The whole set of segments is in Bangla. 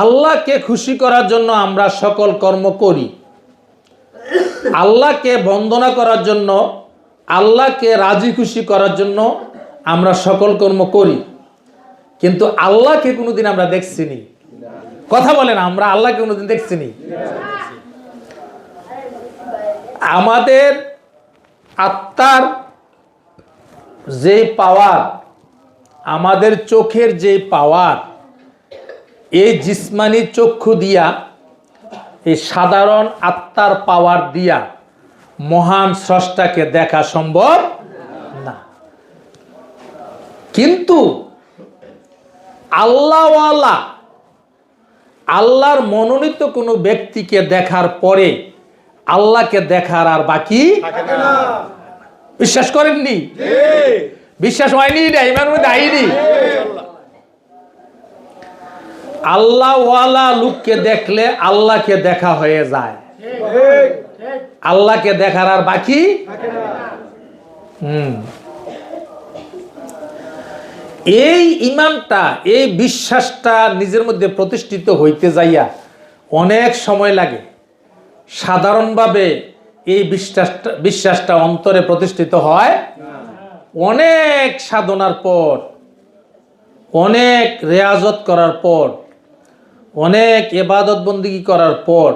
আল্লাহকে খুশি করার জন্য আমরা সকল কর্ম করি। আল্লাহকে বন্দনা করার জন্য, আল্লাহকে রাজি খুশি করার জন্য আমরা সকল কর্ম করি, কিন্তু আল্লাহকে কোনোদিন আমরা দেখছিনি। কথা বলেন, আমরা আল্লাহকে কোনোদিন দেখছিনি? আমাদের আত্মার যে পাওয়ার, আমাদের চোখের যে পাওয়ার, এই জিসমানি চক্ষু দিয়া, এই সাধারণ আত্মার পাওয়ার দিয়া মহান স্রষ্টাকে দেখা সম্ভব না। কিন্তু আল্লাহওয়ালা, আল্লাহর মনোনীত কোনো ব্যক্তিকে দেখার পরে আল্লাহকে দেখার আর বাকি বিশ্বাস করেননি? বিশ্বাস হয়নি? ইমানের মধ্যে আইনি? আল্লাহওয়ালা লোককে দেখলে আল্লাহকে দেখা হয়ে যায়, আল্লাহকে দেখার আর বাকি। এই ঈমানটা, এই বিশ্বাসটা নিজের মধ্যে প্রতিষ্ঠিত হইতে যাইয়া অনেক সময় লাগে। সাধারণভাবে এই বিশ্বাসটা অন্তরে প্রতিষ্ঠিত হয় অনেক সাধনার পর, অনেক রেয়াজত করার পর, অনেক ইবাদত বন্দেগী করার পর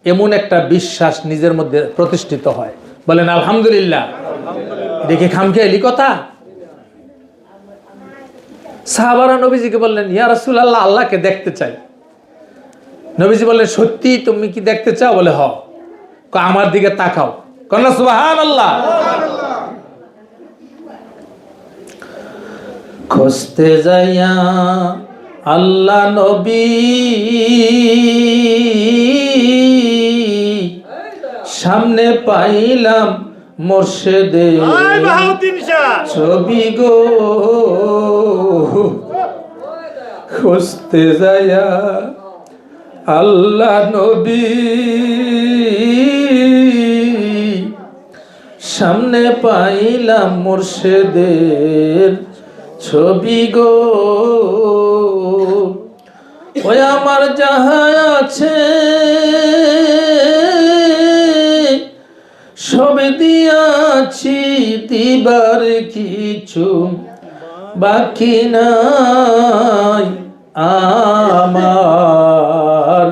এমন একটা বিশ্বাস নিজের মধ্যে প্রতিষ্ঠিত হয়। বলেন আলহামদুলিল্লাহ। দেখে খামখেয়ালি কথা। সাহাবারা নবীজিকে বললেন, ইয়া রাসূলুল্লাহ, আল্লাহকে দেখতে চাই। নবীজি বললেন, সত্যি তুমি কি দেখতে চাও? বলে হ। আমার দিকে তাকাও। কন্যা সুবহানাল্লাহ। খুঁজতে যাইয়া আল্লাহ নবী সামনে পাইলাম মুর্শিদের ছবি গো। খুঁজতে যাইয়া আল্লাহ নবী সামনে পাইলাম মুর্শিদের ছবি গো। ওই আমার যাহা আছে সবে দিয়াছি, দিবার কিছু বাকি নাই আমার,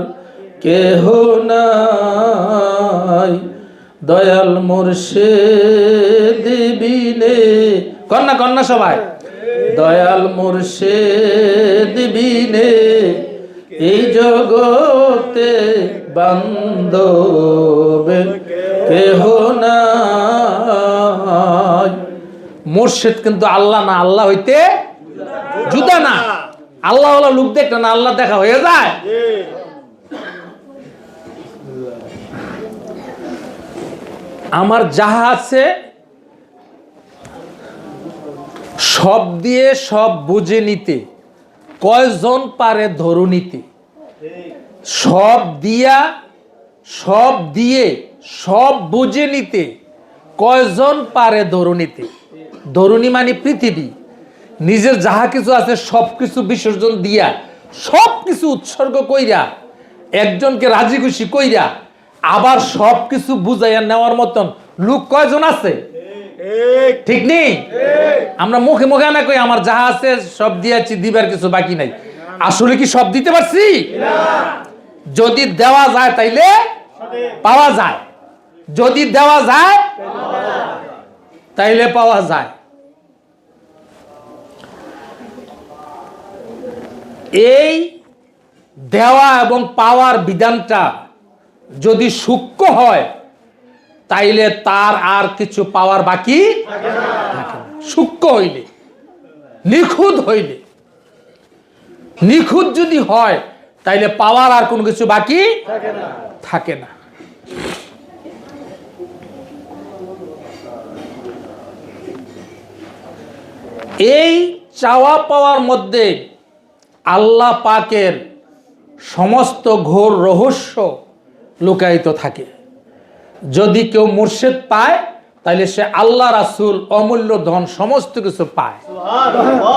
কেহ নাই দয়াল মুর্শিদ বিনে। কন্যা কন্যা সবাই, দয়াল মুর্শিদ বিনে এই জগতে বান্ধব কেহ নাই। মুর্শিদ কিন্তু আল্লাহ না, আল্লাহ হইতে জুদা না। আল্লাহ লোক দেখলে না আল্লাহ দেখা হয়ে যায়। আমার যাহা আছে সব দিয়ে সব বুঝে নিতে কয়জন পারে ধরু নিতে? সব দিয়া, সব দিয়ে সব বুঝে নিতে কয়জন পারে ধরু নিতে? ধরুনি মানে পৃথিবী। নিজের যাহা কিছু আছে সব কিছু বিসর্জন দিয়া, সব কিছু উৎসর্গ কইরা, একজনকে রাজি খুশি কইরা আবার সব কিছু বুঝাইয়া নেওয়ার মতন লোক কয়জন আছে? ঠিক নেই? আমরা মুখে মুখে না কই আমার যাহা আছে সব দিয়েছি, দিবার কিছু বাকি নাই। আসলে কি সব দিতে পারছি? যদি দেওয়া যায় তাইলে পাওয়া যায়, যদি দেওয়া যায় তাইলে পাওয়া যায়। এই দেওয়া এবং পাওয়ার বিধানটা যদি সূক্ষ্ম হয় তাইলে তার আর কিছু পাওয়ার বাকি থাকে না। সূক্ষ্ম হইলে, নিখুঁত হইলে, নিখুঁত যদি হয় তাইলে পাওয়ার আর কোনো কিছু বাকি থাকে না। এই চাওয়া পাওয়ার মধ্যে আল্লাহ পাকের সমস্ত ঘোর রহস্য লুকায়িত থাকে। যদি কেউ মুর্শিদ পায় তাহলে সে আল্লাহ রাসূল অমূল্য ধন সমস্ত কিছু পায়,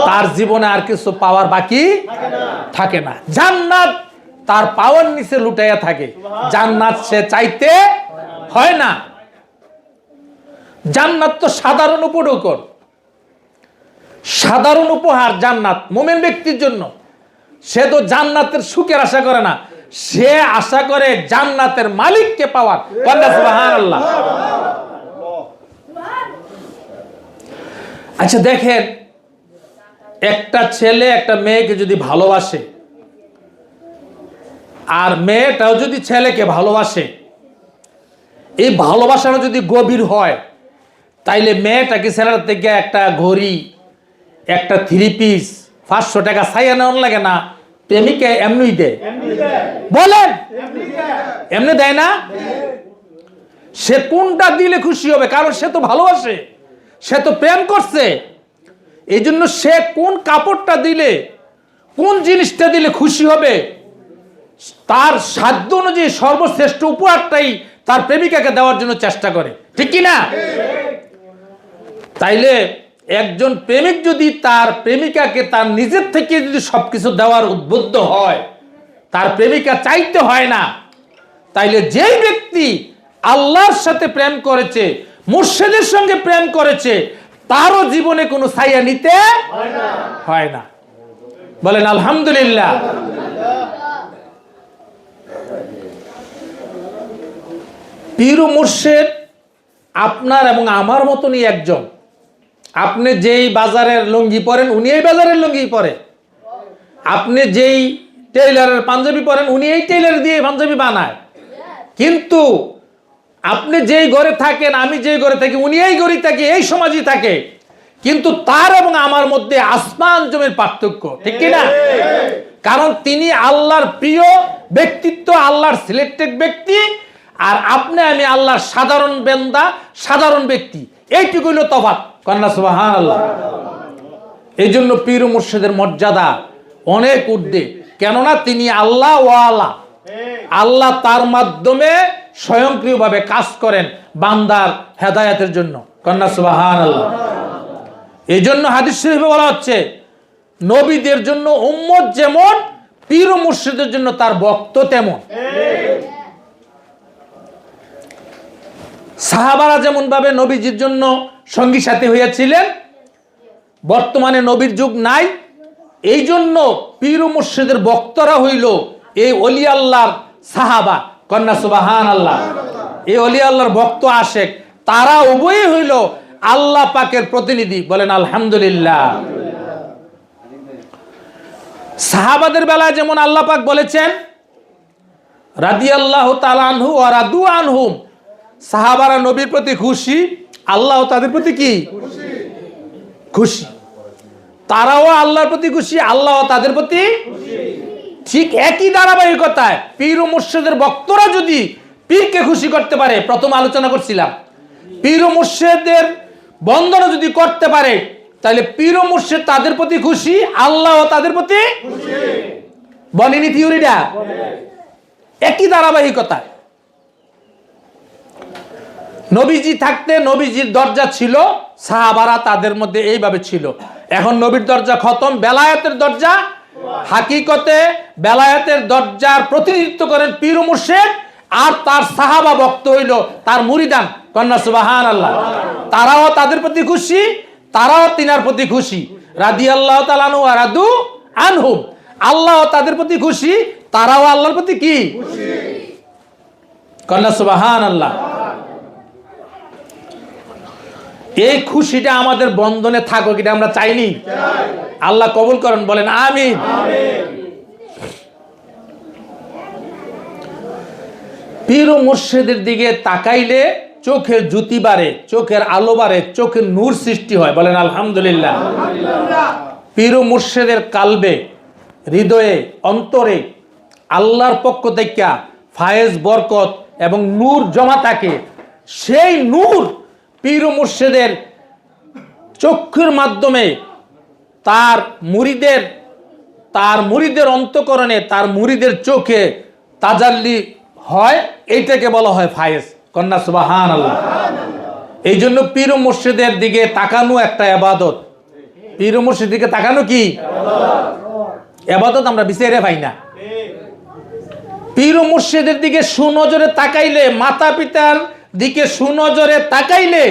তার জীবনে আর কিছু পাওয়ার বাকি থাকে না। জান্নাত তার পাওয়ার নিচে লুটাইয়া থাকে, জান্নাত সে চাইতে হয় না। জান্নাত তো সাধারণ উপঢৌকন, সাধারণ উপহার জান্নাত মুমিন ব্যক্তির জন্য। সে তো জান্নাতের সুখের আশা করে না, সে আশা করে জান্নাতের মালিককে পাওয়ার। সুবহানাল্লাহ। আচ্ছা দেখেন, একটা ছেলে একটা মেয়েকে যদি ভালোবাসে আর মেয়েটাও যদি ছেলেকে ভালোবাসে, এই ভালোবাসাটা যদি গভীর হয়, তাইলে মেয়েটাকে ছেলের থেকে একটা ঘড়ি, একটা 3 পিস, 500 টাকা চাইয়া নেওয়ার লাগে না? প্রেমিকা এমনি দেয়, বলেন এমনি দেয় না? সে কোনটা দিলে খুশি হবে? কারণ সে তো ভালোবাসে, সে তো প্রেম করছে। এই জন্য সে কোন কাপড়টা দিলে, কোন জিনিসটা দিলে খুশি হবে, তার সাধ্য অনুযায়ী সর্বশ্রেষ্ঠ উপহারটাই তার প্রেমিকাকে দেওয়ার জন্য চেষ্টা করে, ঠিক কি না? তাইলে একজন প্রেমিক যদি তার প্রেমিকাকে তার নিজের থেকে যদি সবকিছু দেওয়ার উদ্বুদ্ধ হয়, তার প্রেমিকা চাইতে হয় না, তাইলে যেই ব্যক্তি আল্লাহর সাথে প্রেম করেছে, মুর্শিদের সঙ্গে প্রেম করেছে, তারও জীবনে কোনো ছাইয়া নিতে হয় না। বলেন আলহামদুলিল্লাহ। পীর ও মুর্শিদ আপনার এবং আমার মতনই একজন। আপনি যেই বাজারের লুঙ্গি পরেন, উনি এই বাজারের লুঙ্গি পরে। আপনি যেই টেইলারের পাঞ্জাবি পরেন, উনি এই টেইলার দিয়ে পাঞ্জাবি বানায়। কিন্তু আপনি যেই ঘরে থাকেন, আমি যেই ঘরে থাকি, উনি এই ঘরে থাকে, এই সমাজই থাকে। কিন্তু তার এবং আমার মধ্যে আসমান জমির পার্থক্য, ঠিক কিনা? কারণ তিনি আল্লাহর প্রিয় ব্যক্তিত্ব, আল্লাহর সিলেক্টেড ব্যক্তি, আর আপনি আমি আল্লাহর সাধারণ বান্দা, সাধারণ ব্যক্তি। এইটুকু হইল তফাৎ। কন্যা সুবহানাল্লাহ। এই জন্য পীর ও মুর্শিদের মর্যাদা অনেক ঊর্ধ্বে। কেননা তিনি আল্লাহ ওয়ালা, আল্লাহ তার মাধ্যমে স্বয়ংক্রিয়ভাবে কাজ করেন বান্দার হেদায়েতের জন্য। কন্যা সুবহানাল্লাহ। এই জন্য হাদিস শরীফে বলা হচ্ছে, নবীদের জন্য উম্মত যেমন, পীর ও মুর্শিদের জন্য তার ভক্ত তেমন। সাহাবারা যেমন ভাবে নবীজির জন্য সঙ্গী সাথী হইয়াছিলেন, বর্তমানে নবীর যুগ নাই, এই জন্য পীর ও মুর্শিদের ভক্তরা হইল এই ওলি আল্লাহর সাহাবা। কন্যা সুবহানাল্লাহ। এই ওলি আল্লাহর ভক্ত আশেক, তারা উভয়ই হইল আল্লাহ পাকের প্রতিনিধি। বলেন আলহামদুলিল্লাহ। সাহাবাদের বেলায় যেমন আল্লাহ পাক বলেছেন, রাদিয়াল্লাহু তাআলা আনহু ওয়া রাদু আনহুম, সাহাবারা নবীর প্রতি খুশি, আল্লাহ তাদের প্রতি কি খুশি। তারাও আল্লাহর প্রতি খুশি, আল্লাহ তাদের প্রতি ঠিক একই ধারাবাহিকতায় পীর ও মুর্শিদের ভক্তরা যদি পীরকে খুশি করতে পারে, প্রথম আলোচনা করছিলাম, পীর ও মুর্শিদের বন্দনা যদি করতে পারে, তাহলে পীর ও মুর্শিদ তাদের প্রতি খুশি, আল্লাহ তাদের প্রতি খুশি। বলেনি থিওরিটা? একই ধারাবাহিকতায়। নবীজি থাকতে নবীজির দরজা ছিল, সাহাবারা তাদের মধ্যে এইভাবে ছিল। এখন নবীর দরজা খতম, বেলায়েতের দরজা। হাকিকতে বেলায়েতের দরজার প্রতিনিধিত্ব করেন পীর ও মুর্শিদ, আর তার সাহাবা ভক্ত হইল তার মুরিদান। কন্যা সুবহানাল্লাহ। তারাও তাদের প্রতি খুশি, তারাও তিনার প্রতি খুশি। রাদিয়াল্লাহু তাআলা আনহু ওয়া রাদু আনহুম, আল্লাহ তাদের প্রতি খুশি, তারাও আল্লাহর প্রতি কি খুশি। কন্যা সুবহানাল্লাহ। এই খুশিটা আমাদের বন্ধনে থাকুক, এটা আমরা চাইনি। আল্লাহ কবুল করেন, বলেন আমিন। পীর ও মুর্শিদের দিকে তাকাইলে চোখের জ্যোতি বাড়ে, চোখের আলো বাড়ে, চোখের নূর সৃষ্টি হয়। বলেন আলহামদুলিল্লাহ। পীর ও মুর্শিদের কালবে, হৃদয়ে, অন্তরে আল্লাহর পক্ষ থেকে ফায়েজ, বরকত এবং নূর জমা থাকে। সেই নূর পীর ও মুর্শিদের চক্ষুর মাধ্যমে তার মুরিদের অন্তঃকরণে, তার মুরিদের চোখে তাজাল্লি হয়। এইটাকে বলা হয় ফায়েজ। কন্যা সুবহানাল্লাহ। এই জন্য পীর ও মুর্শিদের দিকে তাকানো একটা ইবাদত। পীর ও মুর্শিদের দিকে তাকানো কি ইবাদত? আমরা বিচারে পাই না। পীর ও মুর্শিদের দিকে সুনজরে তাকাইলে, মাতা পিতার দিকে সুনজরে তাকাইলে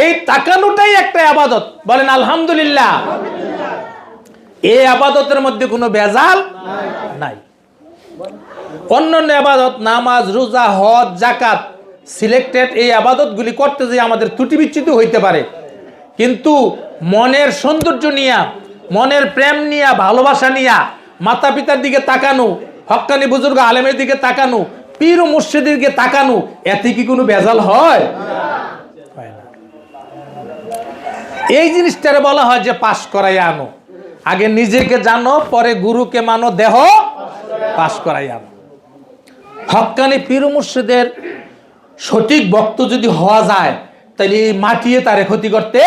এই তাকানোটাই একটা ইবাদত। বলেন আলহামদুলিল্লাহ। এই ইবাদতের মধ্যে কোনো ভেজাল নাই। অন্যান্য ইবাদত, নামাজ, রোজা, হজ, যাকাত, সিলেক্টেড এই ইবাদতগুলি করতে যে আমাদের ত্রুটি বিচ্যুতি হইতে পারে, কিন্তু মনের সৌন্দর্য নিয়া, মনের প্রেম নিয়া, ভালোবাসা নিয়া, মাতা পিতার দিকে তাকানো, হক্কানি বুজুর্গ আলেমের দিকে তাকানো, পীর ও মুর্শিদের দিকে তাকানো, এতে কি কোনো ভেজাল হয়? এই জিনিসটারে বলা হয় যে পাশ করাই আনো। আগে নিজেকে জানো, পরে গুরুকে মানো, দেহ পাশ করাই আনো। হক্কানি পীর ও মুর্শিদের সঠিক ভক্ত যদি হওয়া যায়, তাহলে মাটিয়ে তারে ক্ষতি করতে